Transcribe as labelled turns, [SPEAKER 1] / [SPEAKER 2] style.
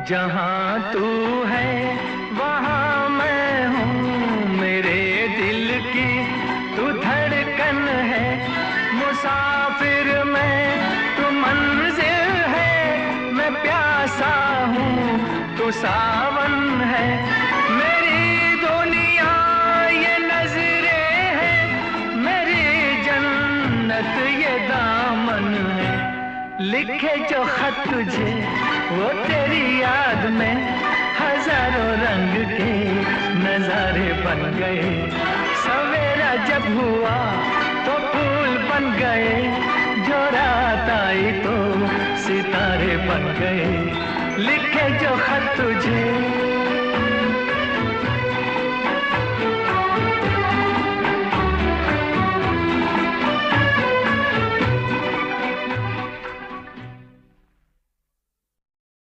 [SPEAKER 1] जहाँ तू है वहाँ मैं हूँ, मेरे दिल की तू धड़कन है। मुसाफिर मैं, तू मंजिल है, मैं प्यासा हूँ, तू सावन है। मेरी दुनिया ये नजरें हैं, मेरी जन्नत ये दामन है। लिखे जो खत तुझे वो तेरी याद में हजारों रंग के नजारे बन गए। सवेरा जब हुआ तो फूल बन गए, जो रात आई तो सितारे बन गए। लिखे जो खत तुझे